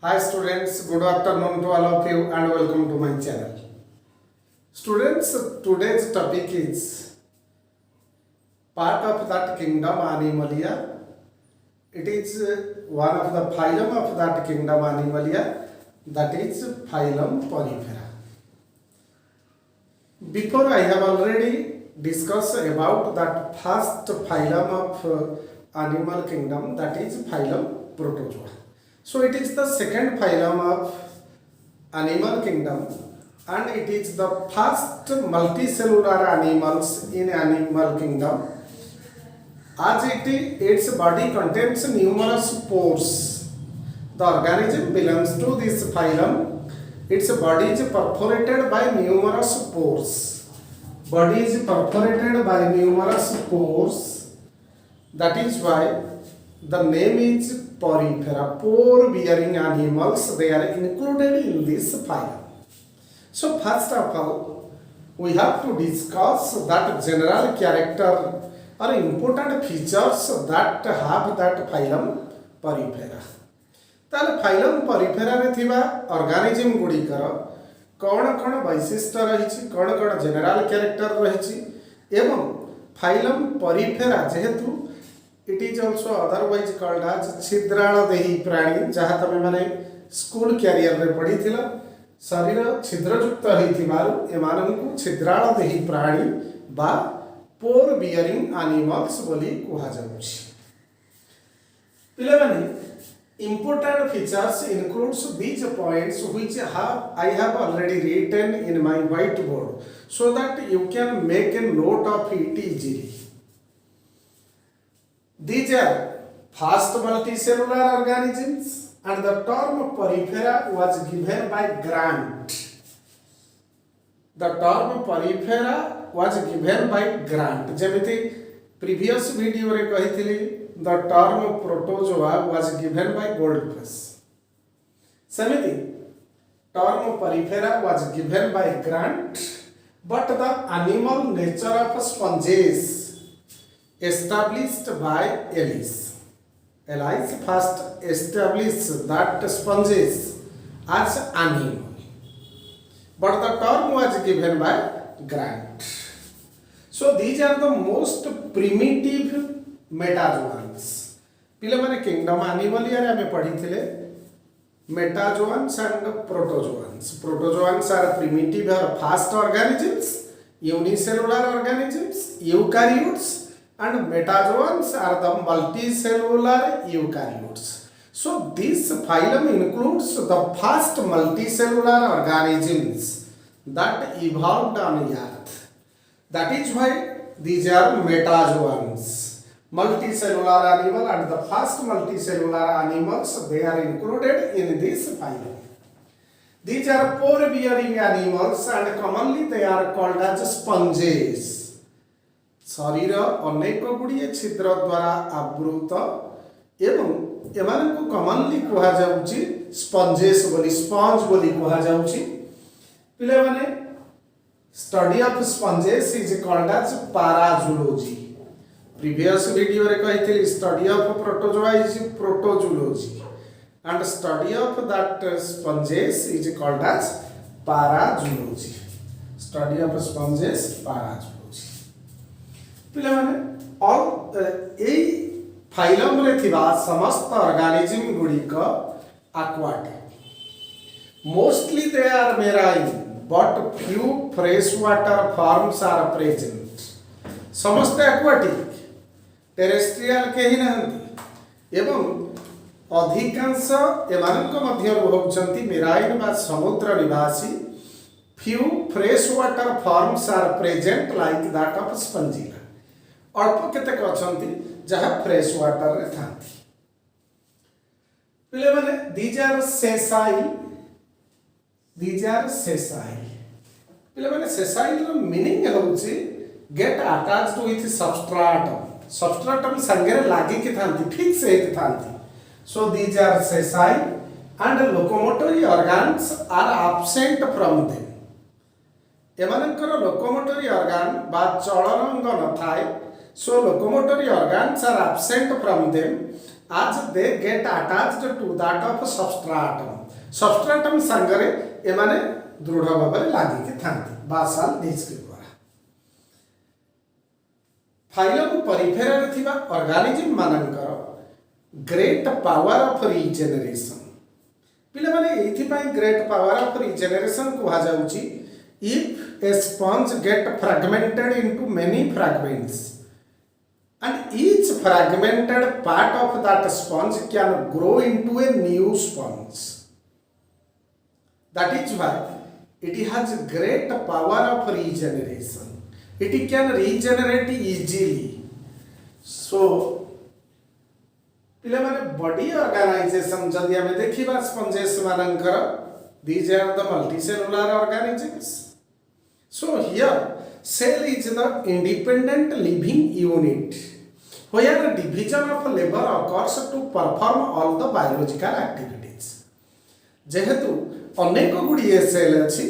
Hi students, good afternoon to all of you and welcome to my channel. Students, today's topic is part of that kingdom Animalia. It is one of the phylum of that kingdom Animalia, that is phylum Porifera. Before I have already discussed about that first phylum of animal kingdom, that is phylum Protozoa. So it is the second phylum of animal kingdom and it is the first multicellular animals in animal kingdom. As its body contains numerous pores, the organism belongs to this phylum. Its body is perforated by numerous pores. Body is perforated by numerous pores. That is why the name is Porifera. Pore bearing animals, they are included in this phylum. So first of all, we have to discuss that general character or important features that have that phylum Porifera. ताले phylum Porifera रे थिबा organism गुड़िकर कौन कौन वैशिष्ट रही कौन कौन general character रही एवं phylum Porifera जेहेतु it is also otherwise called as छिद्राणदेही प्राणी जहाँ तमे माने स्कूल कैरियर रे पढ़ी थिला शरीर छिद्रयुक्त होइथिबारु एमानंकु छिद्राणदेही प्राणी बा पोर बियरिंग एनिमल्स बोली कुहा जाउछि. पिले माने important features includes these points which I have already written in my whiteboard so that you can make a note of it easily. These are first multicellular organisms and the term Porifera was given by Grant. The term Porifera was given by Grant. जेमिति previous video रे कहिथिली the term Protozoa was given by Goldfuss. सेमिति term Porifera was given by Grant, but the animal nature of sponges established by Ellis. Ellis first established that sponges as animal, but the term was given by Grant. So these are the most primitive metazoans. पिले माने kingdom Animalia रे हमें पढ़ी थिले metazoans and protozoans. Protozoans are primitive or fast organisms, unicellular organisms, eukaryotes, and metazoans are the multicellular eukaryotes. So this phylum includes the first multicellular organisms that evolved on Earth. That is why these are metazoans, multicellular animal, and the first multicellular animals, they are included in this phylum. These are pore bearing animals and commonly they are called as sponges. शरीर अनेक गुड़िए छिद्र द्वारा आवृत एवं एमानकु commonly कहा जाउची sponges बोली sponge बोली कहा जाउची. पिले माने study of sponges is called as parazoology. Previous video रे कहिथिली study of protozoa is protozoology and study of that sponges is called as parazoology. Study of sponges parazoology. पिले माने और ए फाइलम रे थिबा समस्त ऑर्गेनिज्म गुड़िक aquatic. Mostly they are marine but few freshwater forms are present. समस्त aquatic, terrestrial केही नहंती एवं अधिकांश एमानक मध्य होउचंती marine बा समुद्र निवासी. Few freshwater forms are present like that of spongilla. अल्प केतेक अछंती जहा फ्रेश वाटर रे थांती. पिले माने these are sessile. पिले माने sessile रो मीनिंग होउची get attached with substratum. Substratum संगे लागी के थांती, फिक्स हेत थांती. So these are sessile and locomotory organs are absent from them. एमानकर locomotory organ बा चलन अंग न थाए. So locomotory organs are absent from them as they get attached to that of substratum. Substratum संगरे एमाने दृढ़ भाव लगी कि थांती बासाल डिस्क द्वारा। फाइलम परिफेरा रे थिबा ऑर्गेनिज्म मानकर ग्रेट पावर ऑफ रिजेनरेशन। पिले माने एथि पई ग्रेट पावर ऑफ रिजेनरेशन कुहा जाउची if a sponge get fragmented into many fragments and each fragmented part of that sponge can grow into a new sponge. That is why it has great power of regeneration. It can regenerate easily. So पिले माने body organisation जदि हमें देखिबा sponges मानकर these are the multicellular organisms. So here cell is the independent living unit where division of labor occurs to perform all the biological activities. जेहेतु अनेक गुड़िए cell अच्छी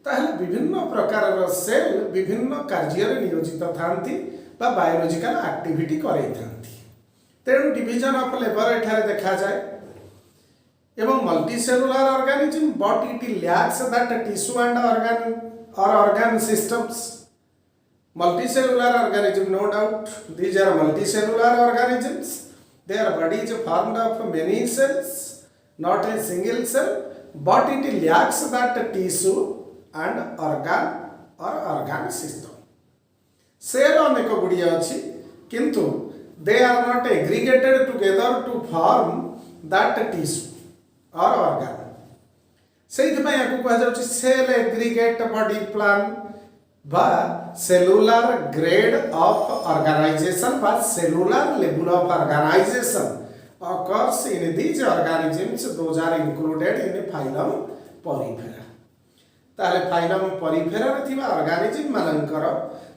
ताहले विभिन्न प्रकार सेल विभिन्न कार्य नियोजित थांती बा बायोलॉजिकल एक्टिविटी करई थांती। तेणु डिविजन ऑफ लेबर एठारे देखा जाए एवं multicellular organism but it lacks that tissue and organ systems. Multicellular organism, no doubt, these are multicellular organisms. Their body is formed of many cells, not a single cell, but it lacks that tissue and organ or organ system. Cell अनेक गुड़िए अच्छी किंतु they are not aggregated together to form that tissue or organ. ସେଇଥିପାଇଁ ୟାକୁ କୁହାଯାଉଛି cell aggregate body plan ବା cellular grade of organisation ବା cellular ଲେବୁଲ୍ of organisation occurs in these organisms. Those are included in phylum Porifera. ताले phylum Porifera रे थिबा organism मानकर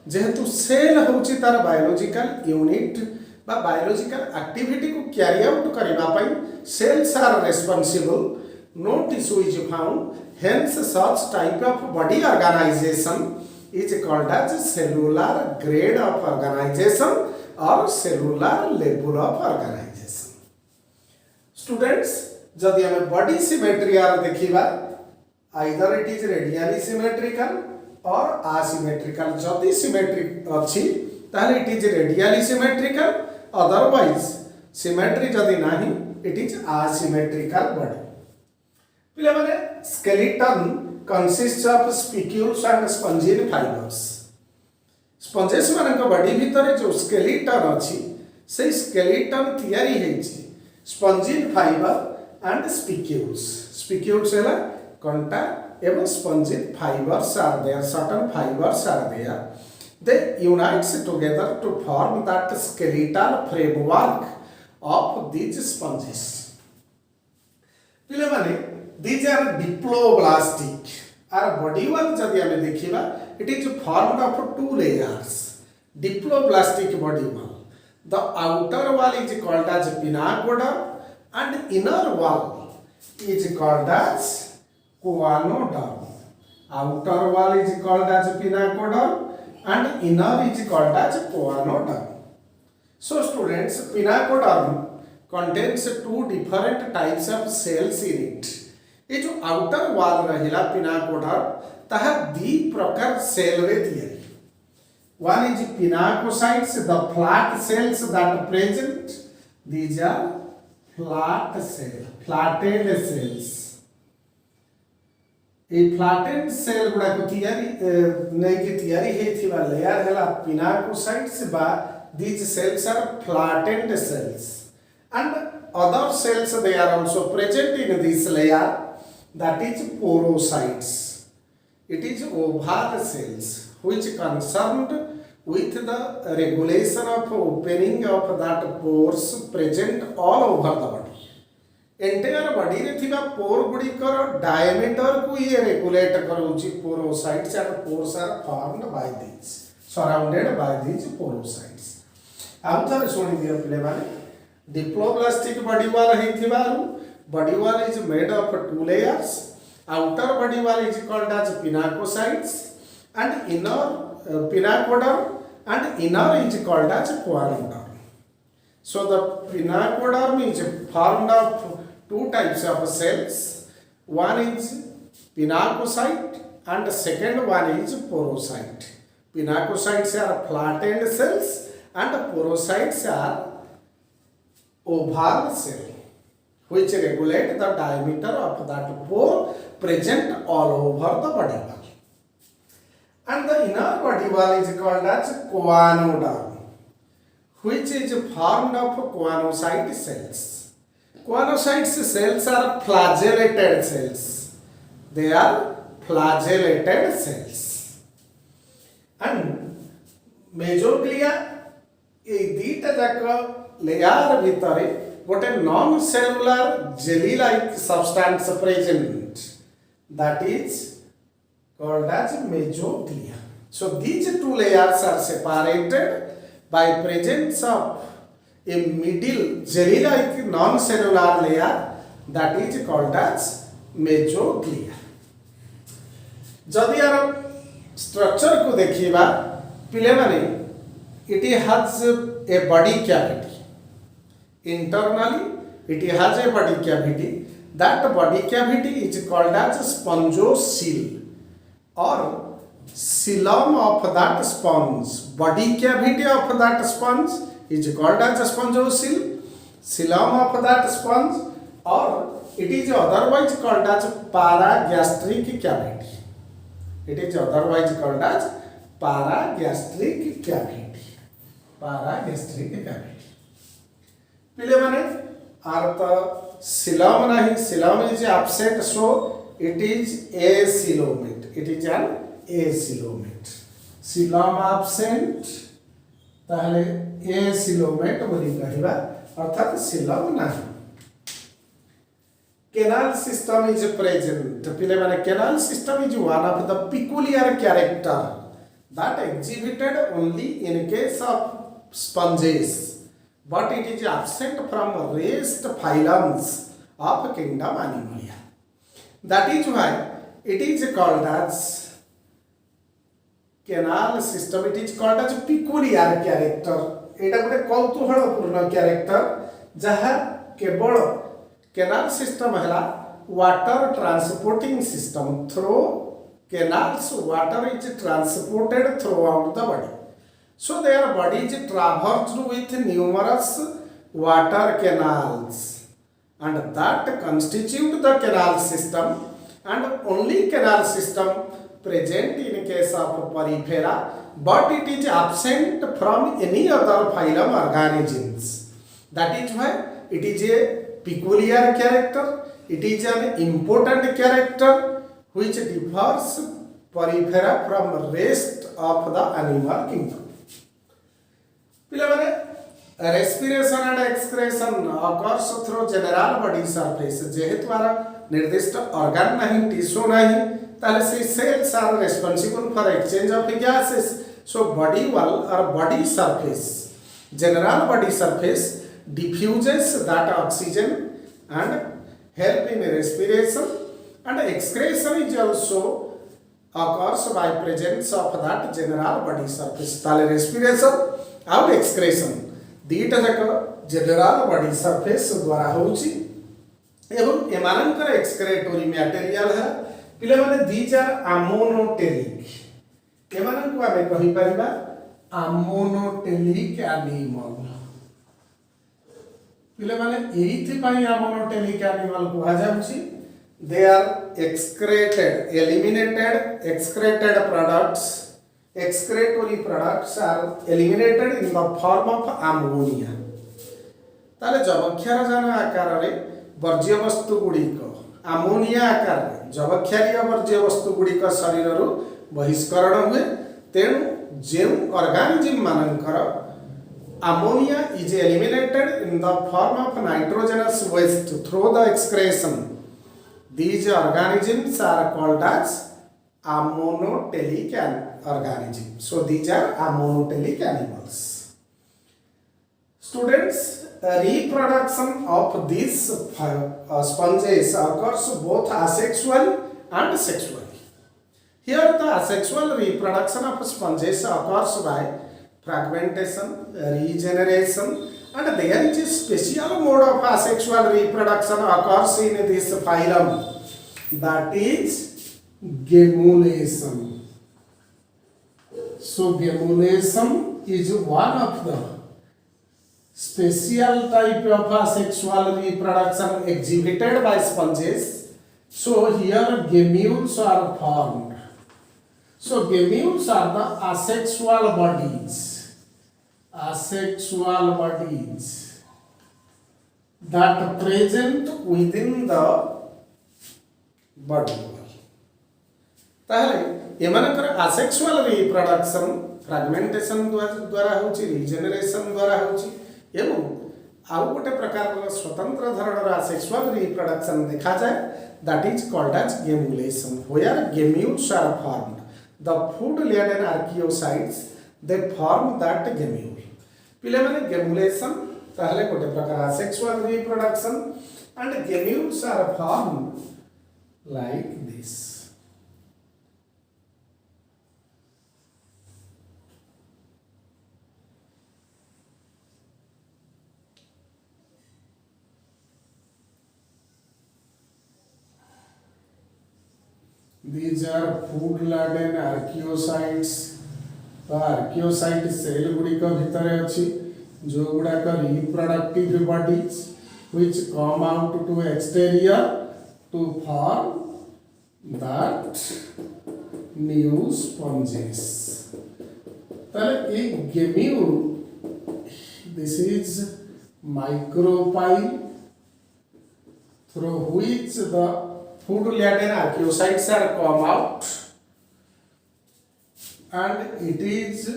जेहेतु सेल होउची तार बायोलॉजिकल यूनिट बा बायोलॉजिकल एक्टिविटी को कैरी आउट करबा पई cells are responsible. No tissue is found, hence such type of body organization is called as cellular grade of organization or cellular level of organization. Students, जदि हमें body symmetry are देखिबा either it is radially symmetrical or asymmetrical. जदि symmetric अच्छी ताहले it is radially symmetrical, otherwise symmetry जदि नाही it is asymmetrical body. पिले माने skeleton consists of spicules and spongine fibers. Sponges मानक बॉडी भितर जो skeleton अछि से skeleton तयारी हेछि spongine fiber and spicules. Spicules हैला कंटा एवं spongine fibers are there, certain fibers are there. They unites together to form that skeletal framework of these sponges. पिले माने these are diploblastic. Our body wall जदि हमें देखिबा it is formed of two layers. Diploblastic body wall. The outer wall is called as pinacoder and inner wall is called as choanoderm. Outer wall is called as pinacoder and inner is called as choanoderm. So students, pinacoderm contains two different types of cells in it. ये जो outer wall रहिला पिनाकोडर ताहा दी प्रकार cell रे दिया. One is pinacocytes, the flat cells that present. These are flat cell, flattened cells. ये flattened cell गुड़ा को तैयारी नहीं की तैयारी है थी वाले लेयर है ला pinacocytes बा these cells are flattened cells and other cells they are also present in this layer. That is porocytes. It is oval cells which concerned with the regulation of opening of that pores present all over the body. Entire body रे थिबा पोर गुड़िकर diameter को ये regulate करूची porocytes and pores are formed by these, surrounded by these porocytes. अब थोड़े सुनी दिया पिले माने diploblastic body wall है थिबारु. Body wall is made of two layers. Outer body wall is called as pinacocytes and inner pinacoderm and inner is called as choanoderm. So the pinacoderm is formed of two types of cells. One is pinacocyte and the second one is porocyte. Pinacocytes are flattened cells and porocytes are oval cell which regulate the diameter of that pore present all over the body wall. And the inner body wall is called as choanoderm, which is formed of choanocyte cells. Choanocyte cells are flagellated cells. They are flagellated cells. And mesoglea ए दीटा जाक layer भितरे गोटे non cellular jelly like substance present that is called as mesoglia. So these two layers are separated by presence of a middle jelly like non cellular layer that is called as mesoglia. जदि यार structure को देखिबा पिले माने it has a body cavity. Internally it has a body cavity. That body cavity is called as spongocele or xylem of that sponge. Body cavity of that sponge is called as spongocele, xylem of that sponge, or it is otherwise called as paragastric cavity. It is otherwise called as paragastric cavity. Paragastric cavity. पिले माने are तो xylem नहीं, xylem is absent, so it is acoelomate. It is an acoelomate. xylem absent ताहले acoelomate बोली कहिबा अर्थात xylem नहीं. Canal system is present. पिले माने canal system is one of the peculiar character that exhibited only in case of sponges, but it is absent from rest phylums of kingdom Animalia. That is why it is called as canal system. It is called as peculiar character. एटा गोटे कौतूहलपूर्ण character जहाँ केवल canal system है water transporting system. Through canals, water is transported throughout the body. So their body is traversed with numerous water canals, and that constitute the canal system, and only canal system present in case of porifera, but it is absent from any other phylum organisms. That is why it is a peculiar character. It is an important character which differs porifera from rest of the animal kingdom. Respiration and excretion occurs through general body surface. जेहेतु द्वारा निर्दिष्ट organ नहीं, tissue नहीं, ताले से cells are responsible for exchange of gases. So body wall or body surface, general body surface diffuses that oxygen and help in respiration, and excretion is also occurs by presence of that general body surface. ताले respiration और excretion दीटा जाक general body surface द्वारा होउची एवं एमानकर एक्सक्रेटोरी material है पिले माने these are ammonotelic एमान को आमे कहि परिबा अमोनोटेलिक एनिमल पिले माने एथि पई अमोनोटेलिक एनिमल को जाउची they are excreted eliminated excreted products excretory products are eliminated in the form of ammonia. ताले जबक्षार जन आकार रे वर्ज्य वस्तु गुड़िक अमोनिया आकार रे जबक्षारीय वर्ज्य वस्तु गुड़िक शरीर रु बहिष्करण हुए तेणु जे ऑर्गेनिज्म मानकर ammonia is eliminated in the form of nitrogenous waste through the excretion. These organisms are called as ammonotelic organisms. So these are ammonotelic animals. Students, reproduction of these sponges occurs both asexually and sexually. Here the asexual reproduction of sponges occurs by fragmentation, regeneration and there is a special mode of asexual reproduction occurs in this phylum, that is gemulation. So gemulation is one of the special type of asexual reproduction exhibited by sponges. So here gemmules are formed. So gemmules are the asexual bodies that present within the body wall. ताहले एमानकर asexual reproduction fragmentation द्वारा होची, regeneration द्वारा होची एवं आउ गोटे प्रकार स्वतंत्र धरणर asexual reproduction देखा जाए, that is called as gemulation, where gemmules are formed. The food-laden archaeocytes, they form that gemule. पिले माने gemulation ताहले गोटे प्रकार asexual reproduction, and gemmules are formed like this. These are food-laden archaeocytes. तो archaeocyte cell गुड़िक भितर अच्छी जो गुड़ाक reproductive bodies which come out to exterior to form that new sponges. ताले एक gemmule, this is micropyle through which the food-laden archaeocytes are come out, and it is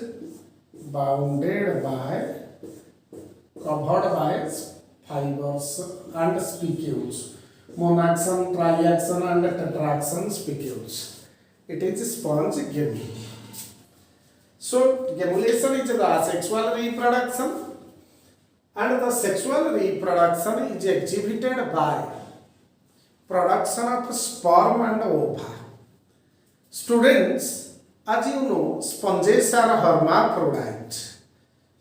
bounded by, covered by fibers and spicules, monaxon, triaxon and tetraxon spicules. It is sponge gemule. So gemulation is the asexual reproduction, and the sexual reproduction is exhibited by production of sperm and ova. Students, as you know, sponges are hermaphrodite.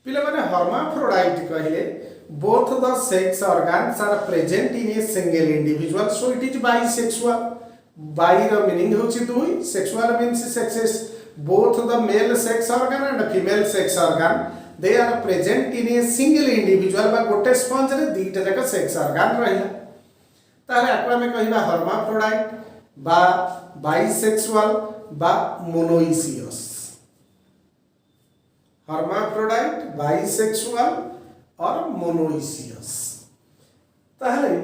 पिले माने hermaphrodite कहिले both the sex organs are present in a single individual, so it is bisexual. Bi ର meaning होची दुई, sexual means sexes. Both the male sex organ and female sex organ, they are present in a single individual. बा गोटे sponge रे दीटा जाक sex organ रहिला, ताले आकु आमे कहिबा hermaphrodite बा bisexual बा monoecious. hermaphrodite, bisexual और monoecious. ताहले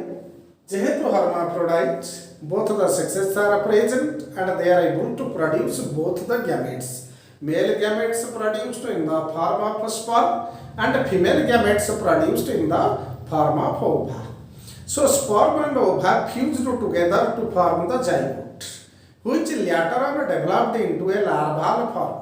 जेहेतु hermaphrodite, both the sexes are present and they are able to produce both the gametes. Male gametes produced in the form of sperm and female gametes produced in the form of ova. So sperm and ova fused together to form the zygote, which later on developed into a larval form.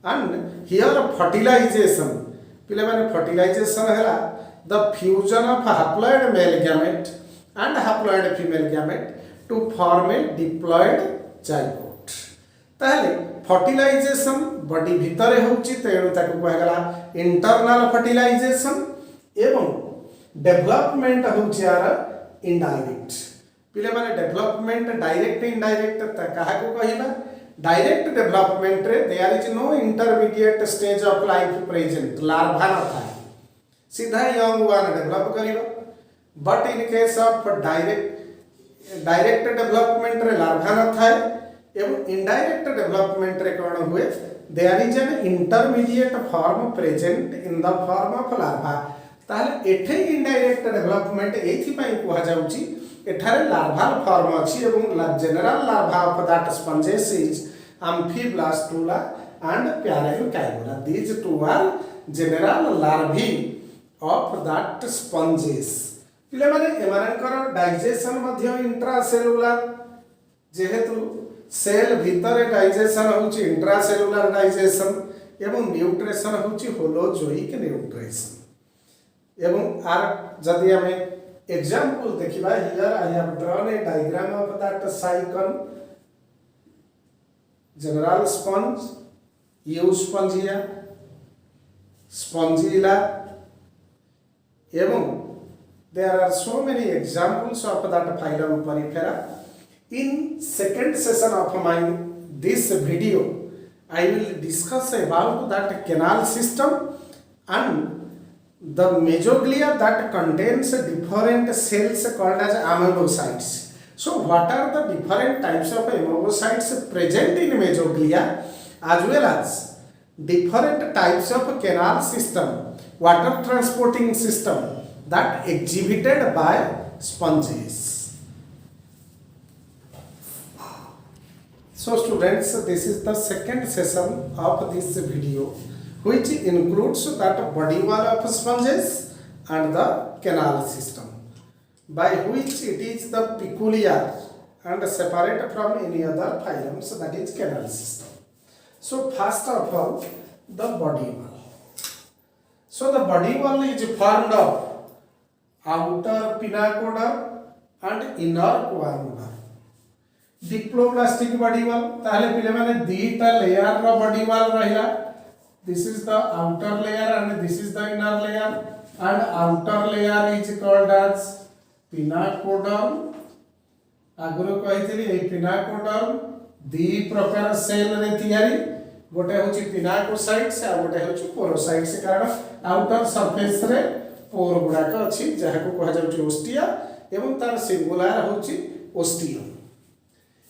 And here fertilization, पिले माने fertilization है the fusion of haploid male gamete and haploid female gamete to form a diploid zygote. ताहले fertilization body भितरे होची, तेणु ताकु कहगला internal fertilization, एवं development होची यार इनडायरेक्ट. पिले माने डेवलपमेंट डायरेक्ट इनडायरेक्ट कहा को कहिबा. डायरेक्ट डेवलपमेंट रे there is no intermediate stage of life present. Larva न थाए, सीधा यंग वन डेवलप करिबो. But in case of direct development रे लार्वा न थाए एवं इनडायरेक्ट डेवलपमेंट रे कोन हुए, there is an intermediate form present in the form of larva. ताहले एठे इनडायरेक्ट डेवलपमेंट एथि पई कुहा जाउची, एठारे लार्वाल फॉर्म अछि एवं general larva of that sponges is Amphiblastula and Parenchyma. These two are general larvae of that sponges. पिले माने एमानकर डाइजेशन मध्य इंट्रासेलुलर, जेहेतु सेल भितर डाइजेशन होची इंट्रासेलुलर डाइजेशन एवं न्यूट्रिशन होची होलोजोइक न्यूट्रिशन. एवं आर जदि हमें एग्जांपल देखिबा, here I have drawn a diagram of that sycon. General sponge, Euspongia, Spongilla, एवं there are so many examples of that phylum Porifera. In second session of my this video, I will discuss about that canal system and the mesoglea that contains different cells called as amoebocytes. So what are the different types of amoebocytes present in mesoglea, as well as different types of canal system, water transporting system that exhibited by sponges. So students, this is the second session of this video, which includes that body wall of sponges and the canal system, by which it is the peculiar and separate from any other phylums, that is canal system. So first of all, the body wall. So the body wall is formed of outer pinacoder and inner coanoder. Diploblastic body wall, ताहले पिले माने दीटा layer रो body wall रहिला. This is the outer layer and this is the inner layer, and outer layer is called as pinacoderm. आगुरो कहितली A pinacoderm दी प्रकार cell रे तयारी, गोटे होची pinacocytes आ गोटे होची पोरोसाइट्स, कारण आउटर सरफेस रे पोर गुडाक अछि जहाको कहा जाउची ओस्टिया एवं तार सिंगुलर होची ओस्टियम.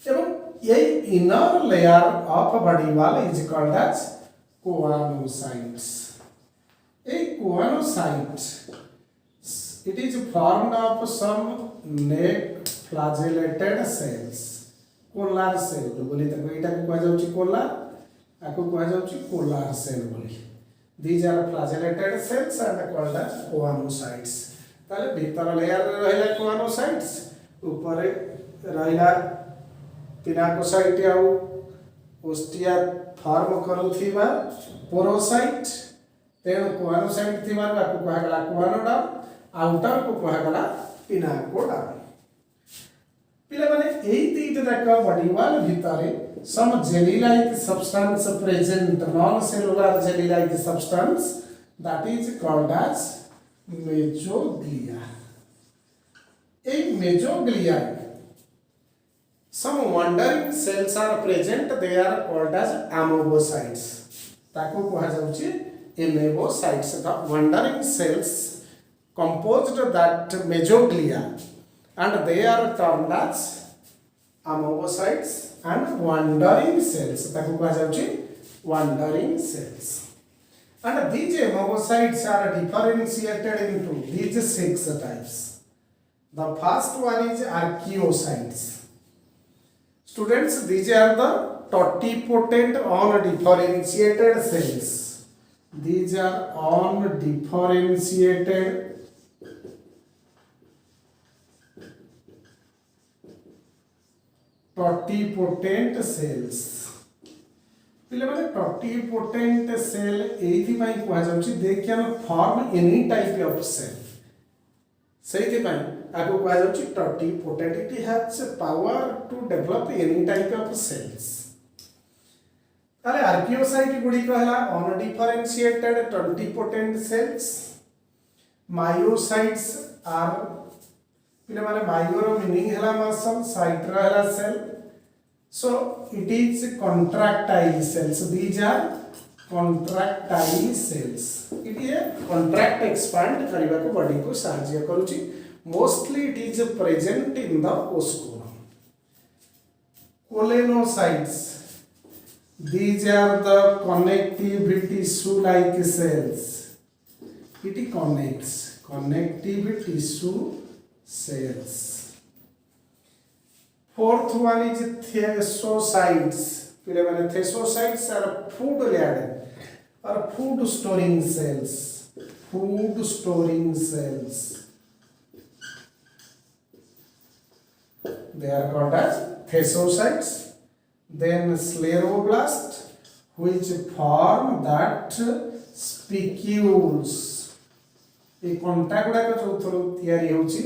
एवं ये inner layer of body wall is called as choanocytes. A choanocytes, it is formed of some neck flagellated cells. Collar cell बोली तको एटा को कहा जाउची कोलार, आको कहा जाउची कोलार सेल बोली. These are flagellated cells and called as coanocytes. ताले भीतर लेयर रहिला coanocytes, ऊपर रहिला पिनाकोसाइट आउ ओस्टिया फॉर्म करूथिबा पोरोसाइट. तेणु कोआनोसाइट थिबा आको कहा गला कोआनोडर्म, आउटर को कहा गला पिनाकोडर्म. पिले माने एई तीट जाक बॉडी वॉल भितरे some jelly like substance present, non cellular jelly like substance, that is called as mesoglea. In mesoglea some wandering cells are present, they are called as amoebocytes. ताको कहा जाउची amoebocytes. The wandering cells composed that mesoglea and they are termed as amoebocytes and wandering cells. ताको कहा जाउची wandering cells. And these amoebocytes are differentiated into these 6 types. The first one is archaeocytes. Students, these are the totipotent undifferentiated cells. These are undifferentiated totipotent cells. पिले माने totipotent cell एथि पई कहा जाउची they can form any type of cell. सेथि पई आको कहा जाउची totipotent. It has power to develop any type of cells. ताले archaeocyte गुडी कहला undifferentiated totipotent cells. Myocytes are, पिले माने मायोरो मीनिंग हला मसल, साइट रहला cell. So it is contractile cells. These are contractile cells. It is contract expand करिबा को body को साहाय्य करूची. Mostly it is present in the osculum. Colonocytes, these are the connective tissue like cells. It connects connective tissue cells. Fourth one is thesocytes. पिले माने thesocytes are food laden or food storing cells. Food storing cells. They are called as thesocytes. Then scleroblast, which form that spicules. ये कंटा गुडा को चौथरो तयारी होची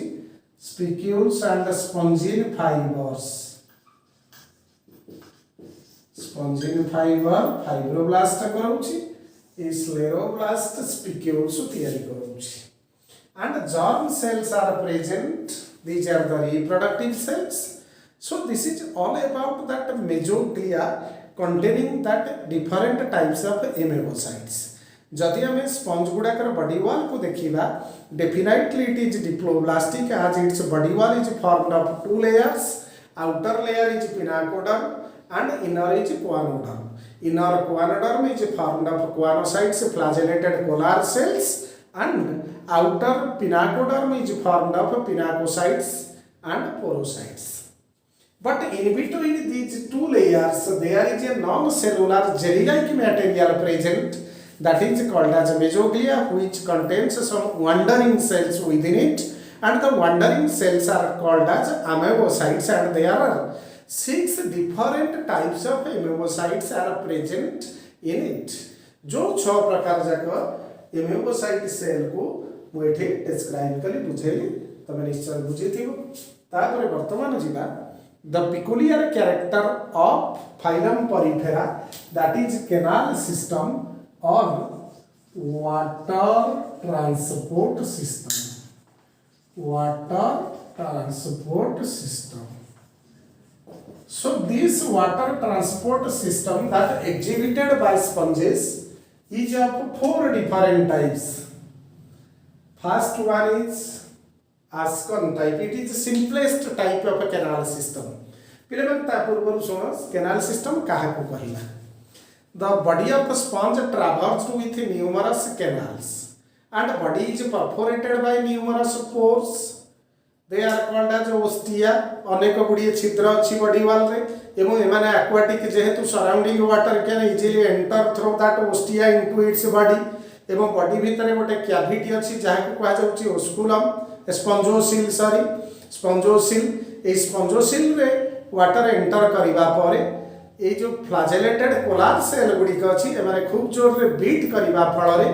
spicules and spongin fibers. Spongin fiber fibroblast करूची, ये scleroblast spicules तयारी करूची. and germ cells are present. These are the reproductive cells. So this is all about that mesoglea containing that different types of amoebocytes. जदि आम sponge गुड़ाकर body wall को देखा definitely it is diploblastic as its body wall is formed of two layers. Outer layer is pinacoderm and inner is choanoderm. Inner choanoderm is formed of choanocytes, flagellated collar cells, and outer pinacoderm is formed of pinacocytes and porocytes. But in between these two layers there is a non-cellular jelly-like material present that is called as mesoglea, which contains some wandering cells within it, and the wandering cells are called as amoebocytes, and there are 6 different types of amoebocytes are present in it. जो 6 प्रकार जाक amoebocyte cell को मुझे describe कली बुझेली तमे निश्चय बुझीथिबो। तापर वर्तमान जीवा the peculiar character of phylum Porifera, that is canal system or water transport system. Water transport system. So this water transport system that exhibited by sponges is of 4 different types. First one is Ascon type. It is the simplest type of a canal system. पिलेबन ता पूर्व सुनो canal system काहे को कहिला. The body of the sponge traversed with numerous canals and body is perforated by numerous pores. They are called as ostia. अनेक गुड़िए छिद्र अच्छी body wall रे एवं एमाने aquatic जेहेतु surrounding water can easily enter through that ostia into its body एवं body भितर गोटे कैविटी अच्छी जहाँ को कहा जाउची ओस्कुलम स्पंजोसिल स्पंजोसिल ए स्पंजोसिल रे वाटर एंटर करिबा परे ए जो फ्लाजेलेटेड कोलार सेल गुड़िक अच्छी एमाने खूब जोर रे बीट करिबा फल रे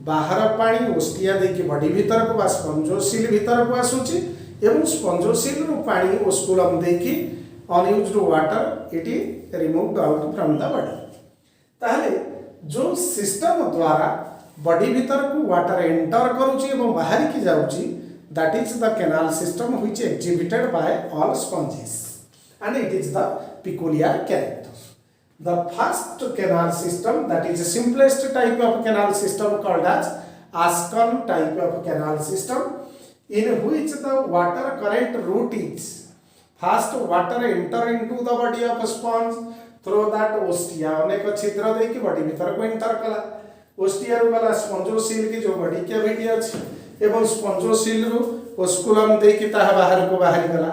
बाहर पानी ओस्टिया देकी बॉडी भीतर को बा स्पंजोसिल भीतर को आसुची एवं स्पंजोसिल रु पानी ओस्कुलम देकी unused water it removed out from the body. ताहले जो सिस्टम द्वारा बॉडी भीतर को वाटर एंटर करूची एवं बाहर की जाउची that is the canal system which exhibited by all sponges and it is the peculiar character. The first canal system, that is the simplest type of canal system called as Ascon type of canal system, in which the water current route is first water enter into the body of sponge through that ostia अनेक छिद्र देकी body भीतर को enter कला ostia रु वाला स्पंजोसिल की जो body cavity अछि एवं स्पंजोसिल रु ओस्कुलम देकी ताहा बाहर को बाहर गला।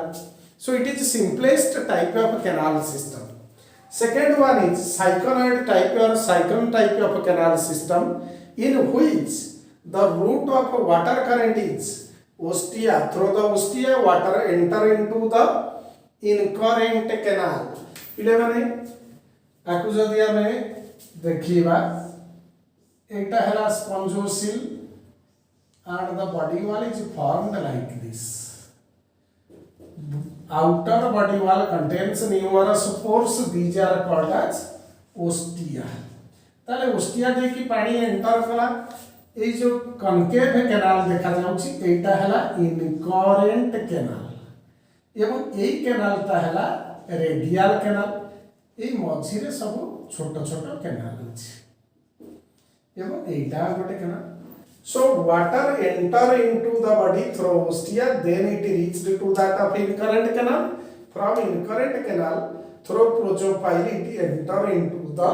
So it is simplest type of canal system. Second one is syconoid type or cyclone type of canal system in which the route of water current is ostia through the ostia water enter into the incurrent canal. पिले माने आकु जदि हमें देखिबा एटा हला स्पंजोसिल and the body wall is formed like this. Outer body wall contains numerous pores. These are called as ostia. ताले ostia दे की पानी enter कला ए जो कनकेव कैनाल देखा जाउची एटा हला इनकरेंट कैनाल एवं एई कैनाल ता हला रेडियल कैनाल ए मझी रे सब छोट छोट कैनाल अछि एवं एटा गोटे canal. So water enter into the body through ostia, then it reached to that of incurrent canal. From incurrent canal through projophile it enter into the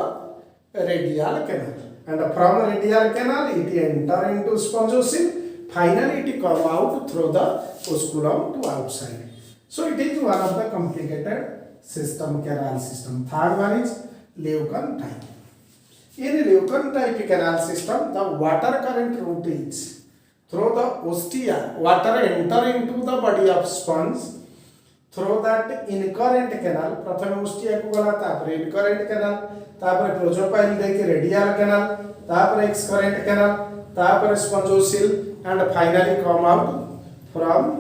radial canal, and from radial canal it enter into spongosil. Finally it come out through the osculum to outside. So it is one of the complicated system, canal system. Third one is Leucan type. In Leucan type canal system, the water current route is through the ostia. Water enter into the body of sponge through that incurrent canal. प्रथम ostia को गला तापर incurrent canal, तापर projophile देके radial canal, तापर excurrent canal, तापर spongosil, and finally come out from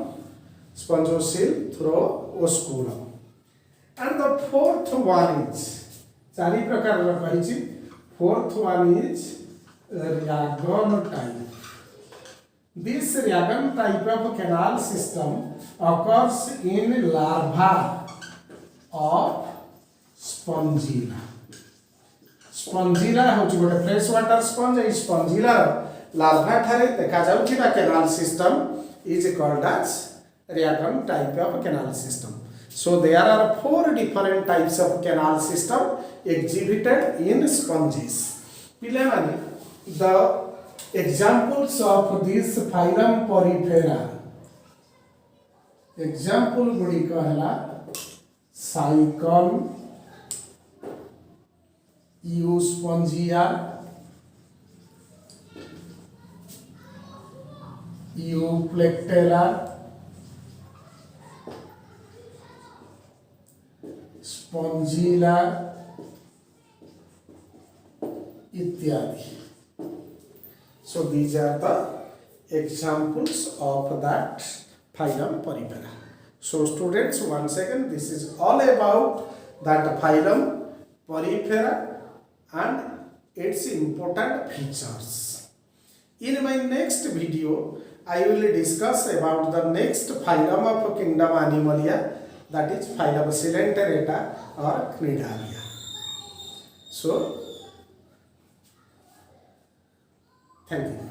spongosil through osculum. And the fourth one is चारि प्रकार रो कहिछि। Fourth one is Ragone type. This ragam type of canal system occurs in larva of Spongilla. Spongilla होची गोटे fresh water sponge ए स्पंजिला larva ठारे देखा जाउथिबा canal system is called as ragam type of canal system. So there are 4 different types of canal system exhibited in sponges. Pile mane the examples of this phylum Porifera. Example gudika hela cycle, Euspongia, Euplectella, Spongilla इत्यादि. So these are the examples of that phylum Porifera. So students, once again, this is all about that phylum Porifera and its important features. In my next video, I will discuss about the next phylum of kingdom Animalia, that is phylum Coelenterata or Cnidaria. So, thank you.